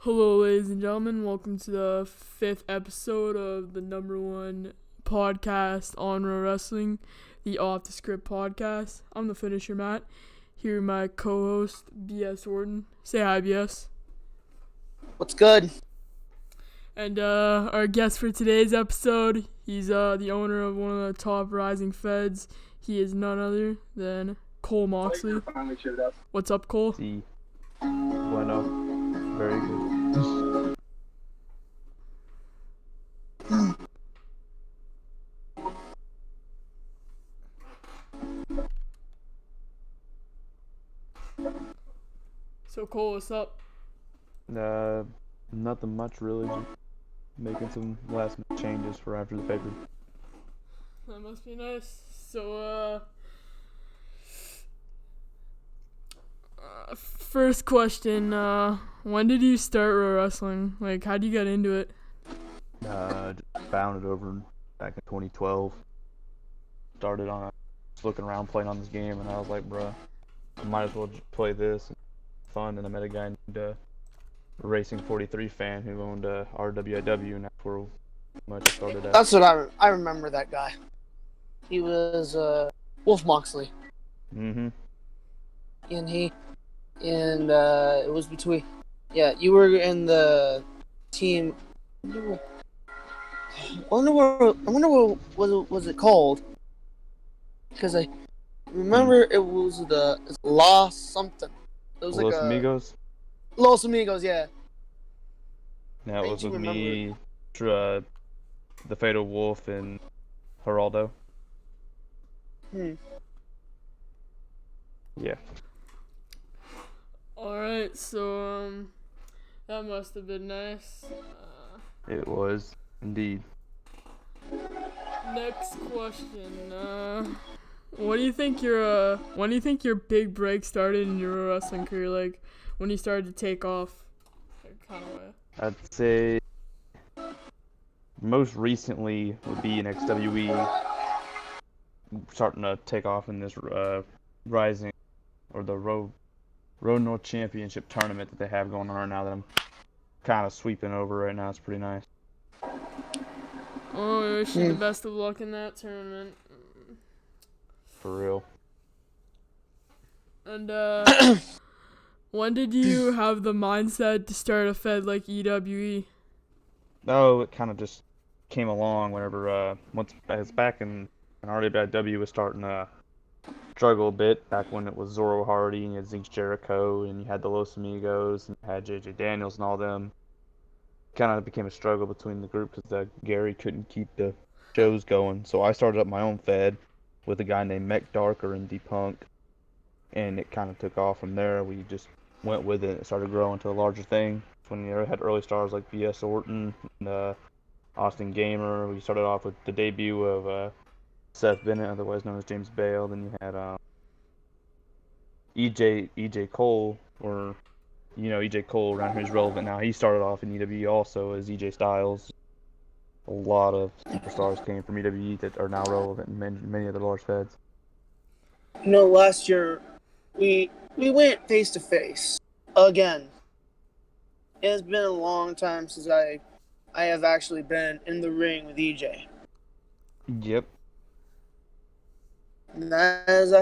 Hello, ladies and gentlemen. Welcome to the 5th episode of the #1 podcast on wrestling, the Off the Script podcast. I'm the finisher, Matt. Here with my co-host, BS Orton. Say hi, BS. What's good? And our guest for today's episode, he's the owner of one of the top rising feds. He is none other than Cole Moxley. What's up, Cole? Sí. Bueno, very good. So, Cole, what's up? Nothing much really. Just making some last minute changes for after the paper. That must be nice. So, first question, when did you start wrestling? Like, how did you get into it? Just found it over back in 2012. Started on just looking around playing on this game, and I was like, bruh, I might as well just play this. It's fun. And I met a guy named a Racing 43 fan who owned RWIW, and that's where much I started at. That's what I remember that guy. He was Wolf Moxley. Mm-hmm. And it was between, you were in the team. I wonder what was it called? Because I remember it was it's Los something. It was Los like Amigos? Los Amigos, yeah. Yeah, it was with me, the Fatal Wolf, and Geraldo. Yeah. Alright, so, that must have been nice. It was, indeed. Next question, when do you think your big break started in your wrestling career? Like, when you started to take off, kind of way? I'd say most recently would be in XWE, starting to take off in this Rising, or the Road North Championship tournament that they have going on right now that I'm kind of sweeping over right now. It's pretty nice. Oh, I wish you the best of luck in that tournament. For real. And, when did you have the mindset to start a fed like EWE? Oh, it kind of just came along whenever, once I was back in RWIW was starting to struggle a bit, back when it was Zoro Hardy and you had Zinx Jericho and you had the Los Amigos and you had JJ Daniels and all them. Kind of became a struggle between the group because Gary couldn't keep the shows going. So I started up my own fed with a guy named Mech Darker and D-Punk, and it kind of took off from there. We just went with it. It started growing to a larger thing. When you had early stars like BS Orton and Austin Gamer, we started off with the debut of Seth Bennett, otherwise known as James Bale. Then you had EJ Cole, or EJ Cole around here is relevant now. He started off in EWE also as EJ Styles. A lot of superstars came from EWE that are now relevant in many of the large feds. Last year we went face to face again. It has been a long time since I have actually been in the ring with EJ. Yep. And that is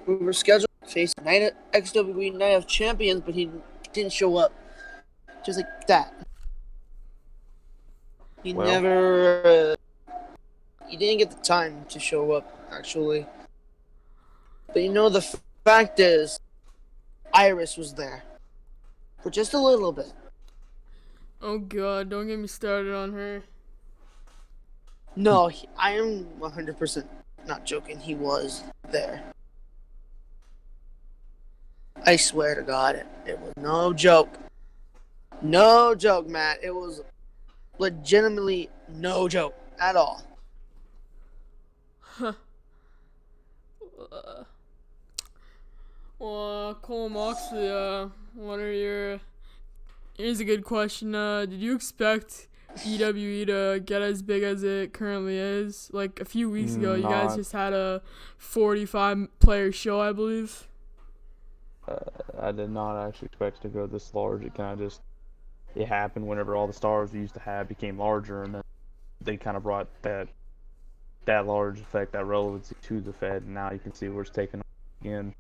we were scheduled to face Night at XWE Night of Champions, but he didn't show up. Just like that. He didn't get the time to show up, actually. But the fact is, Iris was there. For just a little bit. Oh god, don't get me started on her. No, I am 100% not joking. He was there. I swear to God, it was no joke. No joke, Matt. It was legitimately no joke at all. Huh. Well, Cole Moxley, what are your... Here's a good question. Did you expect EWE to get as big as it currently is? Like a few weeks ago, you guys just had a 45-player show, I believe. I did not actually expect to go this large. It happened whenever all the stars we used to have became larger, and then they kind of brought that large effect, that relevancy to the Fed, and now you can see where it's taken off again.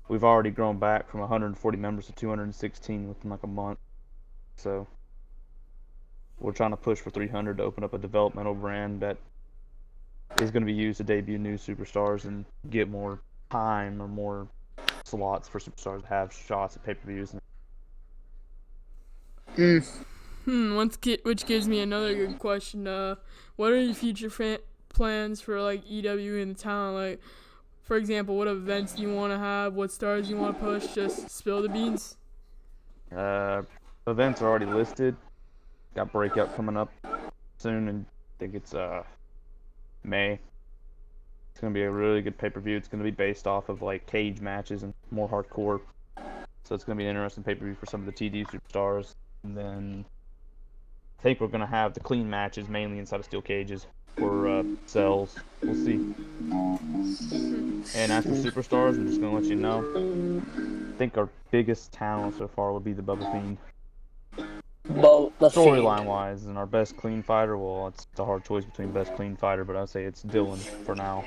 We've already grown back from 140 members to 216 within like a month. So we're trying to push for 300 to open up a developmental brand that is going to be used to debut new superstars and get more time or more slots for superstars to have shots at pay-per-views. Which gives me another good question. What are your future plans for like EW in the town? Like, for example, what events do you want to have? What stars do you want to push? Just spill the beans. Events are already listed. Got Breakout coming up soon, and I think it's May. It's gonna be a really good pay-per-view. It's gonna be based off of like cage matches and more hardcore. So it's gonna be an interesting pay-per-view for some of the TD superstars. And then I think we're gonna have the clean matches mainly inside of steel cages for cells. We'll see. And as for superstars, I'm just gonna let you know. I think our biggest talent so far would be the Bubba Fiend. Storyline wise, and our best clean fighter, well, it's a hard choice between best clean fighter, but I'd say it's Dylan for now.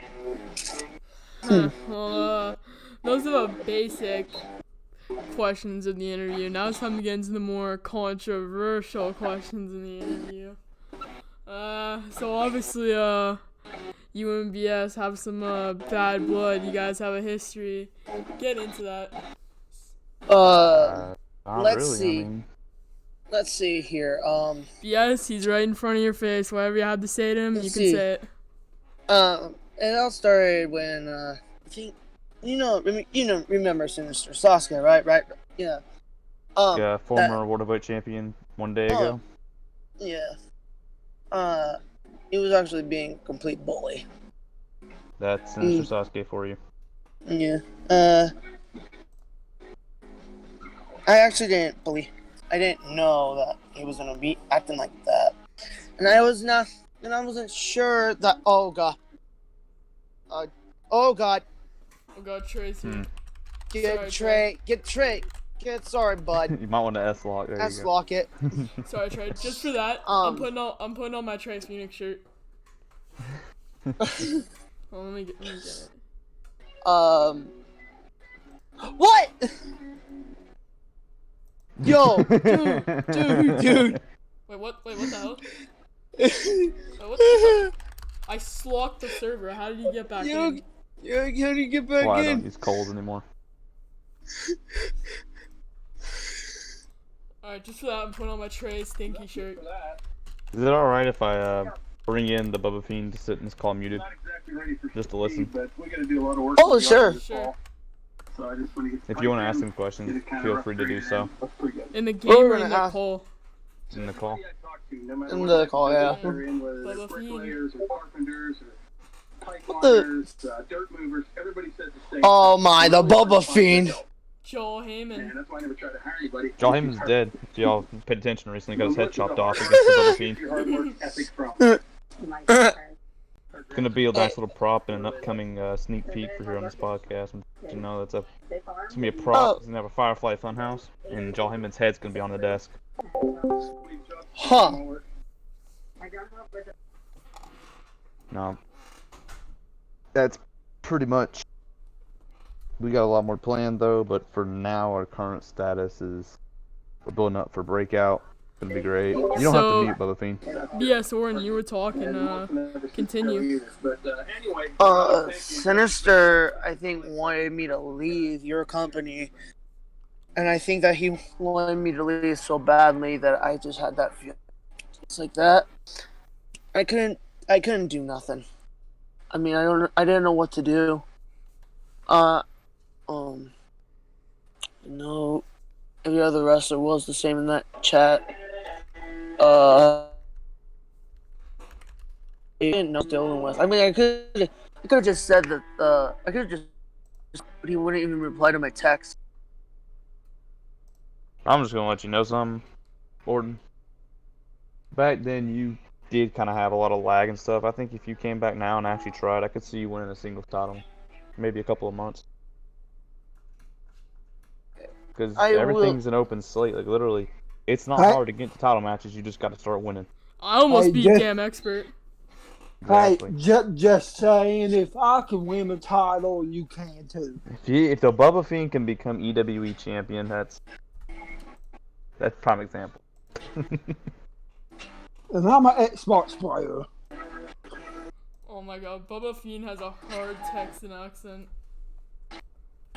Well, those are the basic questions of the interview. Now it's time to get into the more controversial questions in the interview. So obviously, you and BS have some bad blood. You guys have a history. Get into that. Let's see here. Yes, he's right in front of your face. Whatever you have to say to him, you can say it. It all started when I think remember Sinister Sasuke, right? Yeah. Yeah, former World Heavyweight Champion 1 day ago. Yeah. He was actually being a complete bully. That's Sinister Sasuke for you. Yeah. I didn't know that he was gonna be acting like that, and I wasn't sure that. Oh god, Tracy. Sorry, bud. You might want to S-lock. S-lock it. Sorry, Trey. Just for that, I'm putting on my Trace Phoenix shirt. Well, let me get it. What? Yo, dude. Wait, what the hell? What the fuck? I slocked the server. How did you get back in? How did you get back in? I don't use cold anymore. Alright, just for that, I'm putting on my Trey stinky shirt. Is it alright if I bring in the Bubba Fiend to sit in this call muted? Just to listen. Oh, sure. If you want to ask him questions, feel free to do so. In the game or in the call? In the call. In the call, yeah. Bubba Fiend. What the? Oh my, the Bubba Fiend. Joel Heyman. Joel Heyman's dead. If y'all paid attention recently, got his head chopped off against the Bubba Fiend. It's gonna be a nice little prop and an upcoming sneak peek for here on this podcast. You know, it's gonna be a prop. It's gonna have a Firefly Funhouse, and Joel Heyman's head's gonna be on the desk. Huh. No. That's pretty much. We got a lot more planned though, but for now our current status is we're building up for Breakout. It's gonna be great. You don't have to mute, Bubba Fiend. Yeah, Soren, you were talking. Continue. Sinister, I think, wanted me to leave your company, and I think that he wanted me to leave so badly that I just had that feeling. It's like that. I couldn't do nothing. I mean, I didn't know what to do. Every other wrestler was the same in that chat. I didn't know what I was dealing with. I mean, I could have just said that. I could have just, but he wouldn't even reply to my text. I'm just gonna let you know something, Gordon. back then you did kind of have a lot of lag and stuff. I think if you came back now and actually tried, I could see you winning a singles title, maybe a couple of months. Because I will. everything's an open slate. Like literally, it's not hard to get to title matches. You just got to start winning. I almost Hey, beat just- Damn Expert. Exactly. Hey, just saying, if I can win the title, you can too. If the Bubba Fiend can become EWE champion, that's prime example. And I'm an Xbox player. Oh my god, Bubba Fiend has a hard Texan accent.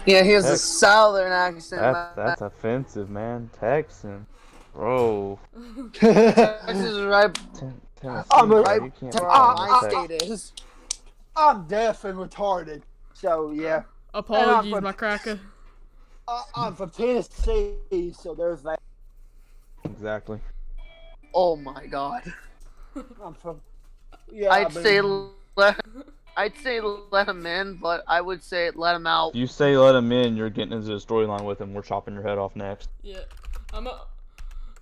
Yeah, he has a Heck. southern accent. That's offensive, man. Texan, bro. Texas is right Tennessee, I'm a- bro, right you can't to call where me my Texan. state is. I'm deaf and retarded, so yeah. Apologies, from- my cracker. I'm from Tennessee, so there's that. Exactly. Oh my god. I'm from. Yeah, I'd say let him in, but I would say let him out. If you say let him in, you're getting into a storyline with him. We're chopping your head off next. Yeah,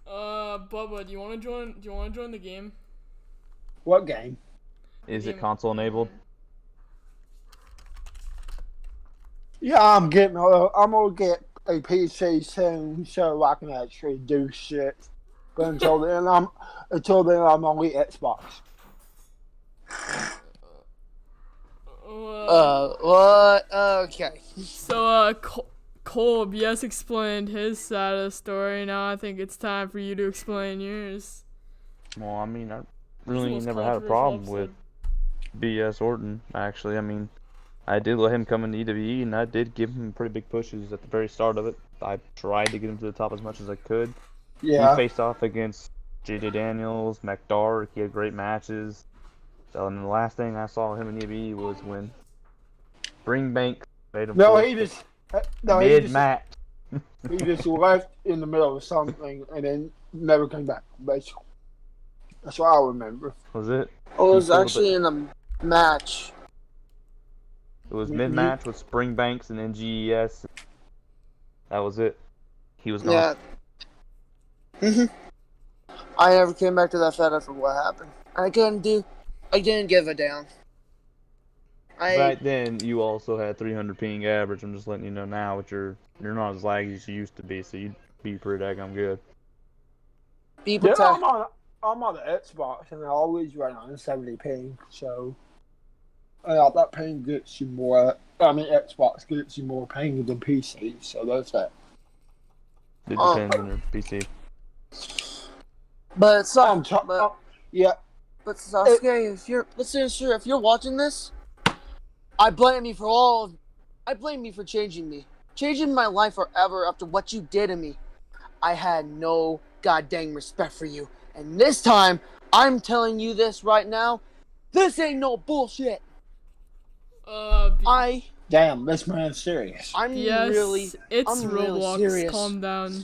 Bubba, do you want to join? Do you want to join the game? What game? Is it Game- console enabled? Yeah, I'm gonna get a PC soon, so I can actually do shit. But until then, I'm only Xbox. What? Okay. So, Cole, BS explained his side of the story. Now I think it's time for you to explain yours. Well, I mean, I It's the really most never had a controversial problem with episode. BS Orton. Actually, I mean, I did let him come into EWE, and I did give him pretty big pushes at the very start of it. I tried to get him to the top as much as I could. Yeah. He faced off against JJ Daniels, McDark. He had great matches. So, and the last thing I saw him in EWE was when Springbank made him No, force he the just. No, mid-match. he just left in the middle of something and then never came back. Basically, that's what I remember. Was it? I was He pulled actually in a match. It was You- mid-match with Springbanks and NGES. That was it. He was gone. Yeah. I never came back to that Fed after what happened. I didn't give a damn. Back then, you also had 300 ping average. I'm just letting you know now, but you're not as laggy as you used to be, so you'd be pretty daggone good. People Yeah, talk. I'm on the Xbox and I always run on 70 ping, so that ping gets you more. I mean, Xbox gets you more ping than PC, so that's that. It Oh. depends on your PC. But it's I'm trying. but Yeah, but Sasuke, if you're watching this, I blame you for changing my life forever after what you did to me. I had no goddamn respect for you, and this time I'm telling you this right now. This ain't no bullshit. damn, this man's serious. I'm BS, really. it's I'm really Roblox. serious. Calm down.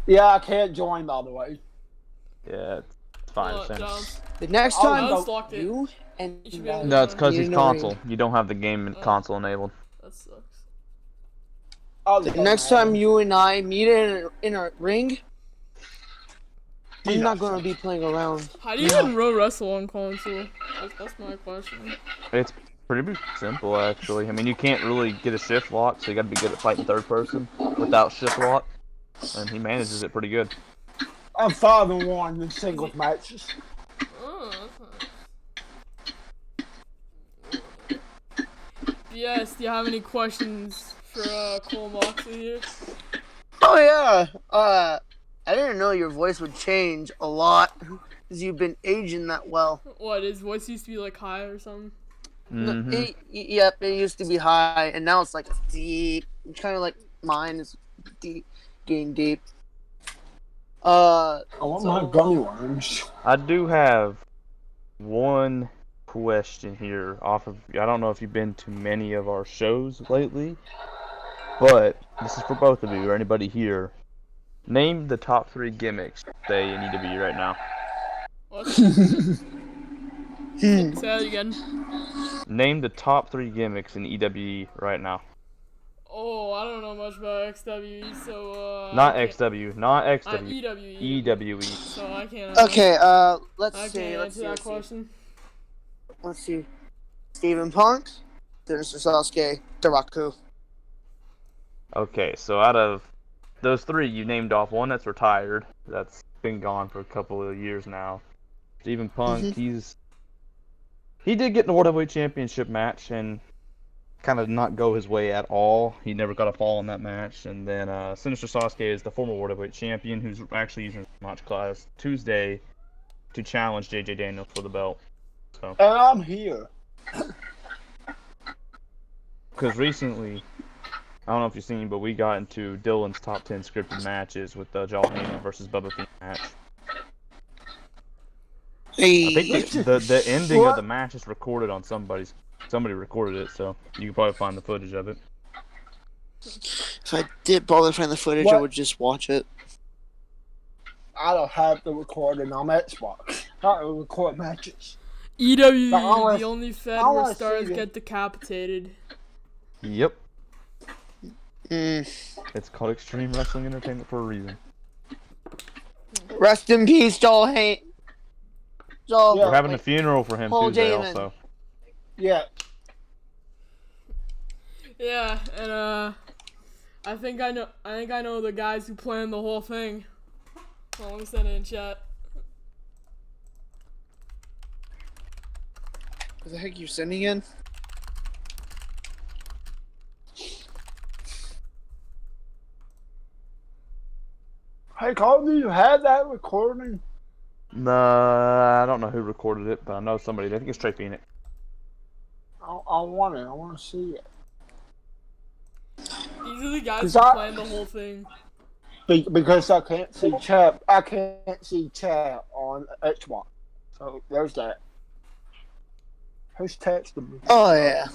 Yeah, I can't join, by the way. Yeah, it's fine. What, Sam. Giles? The next Oh, time I unlocked it. you and You should be able to- No, it's because You he's know console. You don't have the game Oh. console enabled. That sucks. the next time you and I meet in a ring, I'm not gonna be playing around. How do you even row wrestle on console? That's my question. It's pretty simple, actually. I mean, you can't really get a shift lock, so you gotta be good at fighting third person without shift lock. And he manages it pretty good. I'm 5-1 in singles matches. Oh, that's nice. BS, do you have any questions for Cole Moxley here? Oh yeah. I didn't know your voice would change a lot because you've been aging that well. What, his voice used to be like high or something? Mhm. Yep, it used to be high, and now it's like deep. Kind of like mine is deep, getting deep. I want So- my gummy worms. I do have one question here off of, I don't know if you've been to many of our shows lately, but this is for both of you or anybody here. Name the top 3 gimmicks they need to be right now. What? Say that again. Name the top 3 gimmicks in EWE right now. Oh, I don't know much about XWE, so Not I can't- XW, not XW, EWE. EWE. So I can't. Okay, let's I see. can't Let's answer see. that Let's see. question. Let's see. Steven Punk, Sinister Sasuke, Daraku. Okay, so out of those three, you named off one that's retired. That's been gone for a couple of years now. Stephen Punk, he did get in the World Heavyweight Championship match and kind of not go his way at all. He never got a fall in that match. And then Sinister Sasuke is the former World Heavyweight Champion who's actually using his match class Tuesday to challenge JJ Daniels for the belt. So. And I'm here. Because recently, I don't know if you've seen, but we got into Dylan's top 10 scripted matches with the Joel Heyman versus Bubba Fiend match. Hey. I think the ending of the match is recorded on somebody recorded it, so you can probably find the footage of it. If I did bother to find the footage, I would just watch it. I don't have the recording on Xbox. I don't record matches. EWE, wanna- the only fed I where wanna stars see it. get decapitated. Yep. Mm. It's called Extreme Wrestling Entertainment for a reason. Rest in peace, Joel Hayt. Joel. Yeah. We're having a funeral for him Paul Tuesday Heyman. also. Yeah. Yeah, and I think I know the guys who planned the whole thing. Well, let me send it in chat. What the heck are you sending in? Hey, Carl, do you have that recording? I don't know who recorded it, but I know somebody. I think it's Trey Phoenix. I want it. I want to see it. These are the guys 'Cause who I- planned the whole thing. Because I can't see chat. I can't see chat on Xbox. So there's that. Who's texting me? Oh, yeah.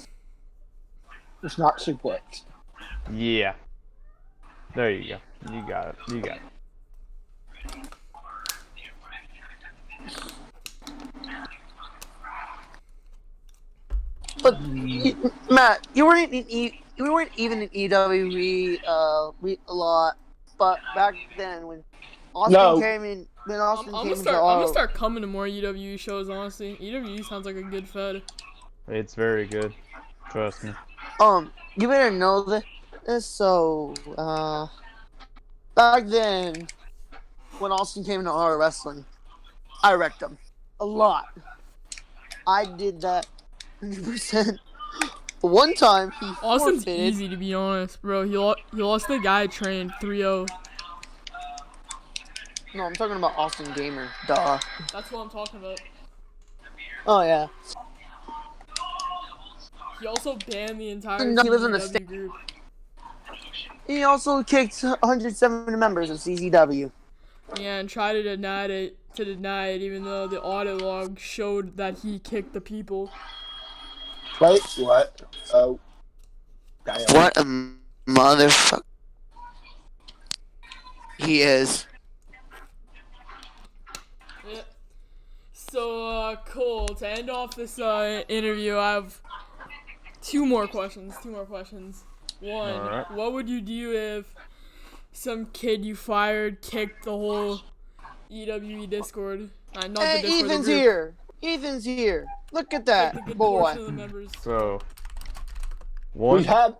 It's not suplex. Yeah. There you go. You got it. You got it. But, Matt, you weren't even in EWE a lot. But back then, when Austin came in, I'm gonna start coming to more EWE shows. Honestly, EWE sounds like a good fed. It's very good. Trust me. You better know this. So, back then, when Austin came into our wrestling, I wrecked him a lot. I did that 100%. One time, he Austin's forfeited. easy to be honest, bro. He lost the guy I trained 3-0. No, I'm talking about Austin Gamer. Duh. That's what I'm talking about. Oh, yeah. He also banned the entire He lives in the CZW group. He also kicked 107 members of CZW. Yeah, and tried to deny it, even though the audio log showed that he kicked the people. Wait, what? Oh. Damn. What a motherfucker he is. Yeah. So, cool. To end off this interview, I have two more questions. One, Alright. what would you do if some kid you fired kicked the whole EWE Discord? Not the Hey, Discord, the Ethan's group. here. Ethan's here. Look at Kicked a that, good boy. portion of the members. So, one, We had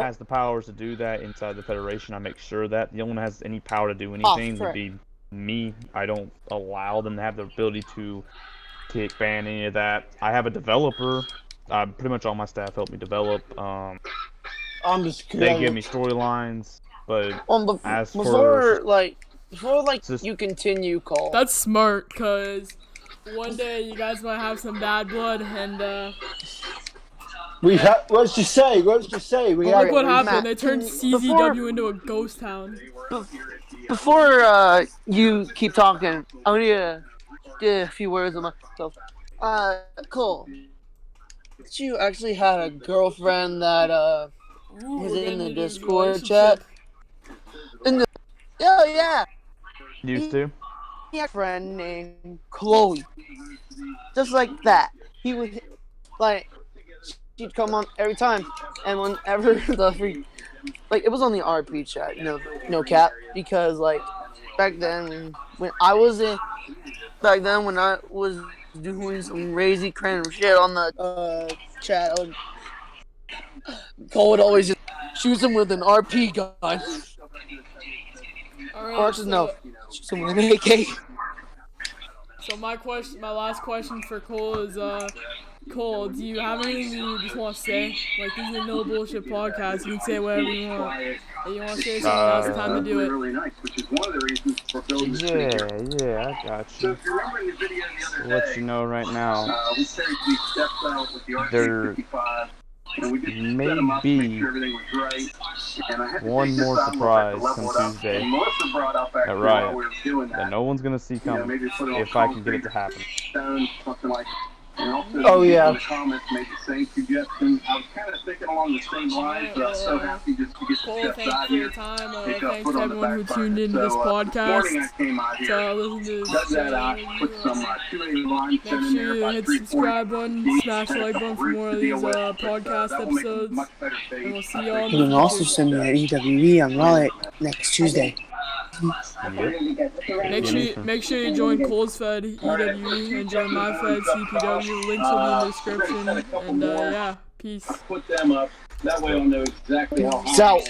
has the powers to do that inside the Federation. I make sure that the only one that has any power to do anything would frick. be me. I don't allow them to have the ability to kick, ban any of that. I have a developer. Pretty much all my staff help me develop. I'm just They kidding. give me storylines, but as Before Just- you continue, Cole. That's smart, cause one day you guys might have some bad blood, and We have. Let's just say. We look have. what Matt, happened. They turned CZW into a ghost town. Before you keep talking, I want to get a few words on myself. Cole, you actually had a girlfriend that Ooh, Was we're it in getting the into Discord relationship. chat? Oh yeah, used to. he had a friend named Chloe. Just like that. He would, like, she'd come on every time. And whenever the like it was on the RP chat, no cap, because like back then when I was doing some crazy random shit on the chat, Cole would always just shoot him with an RP gun, All or right, actually no, shoot him with an AK. So my last question for Cole is, Cole, do you have anything you just want to say? Like, this is a no bullshit podcast. You can say whatever you want. If you want to say something, now's the time to do it. Yeah, I got you. I'll let you know right now. There may be one more surprise come Tuesday at Riot that no one's gonna see coming if I can get it to happen. Oh yeah. Cole, thanks for your time. Thanks to everyone who tuned into this podcast. Listen to make sure you hit the subscribe button, smash the like button for more of these podcast episodes. And we'll see y'all in the You can also future. send me an EWE on Riot next Tuesday. Make sure you join Cole's Fed EWE and join my Fed CPW. Links will be in the description. And yeah, peace. Peace out.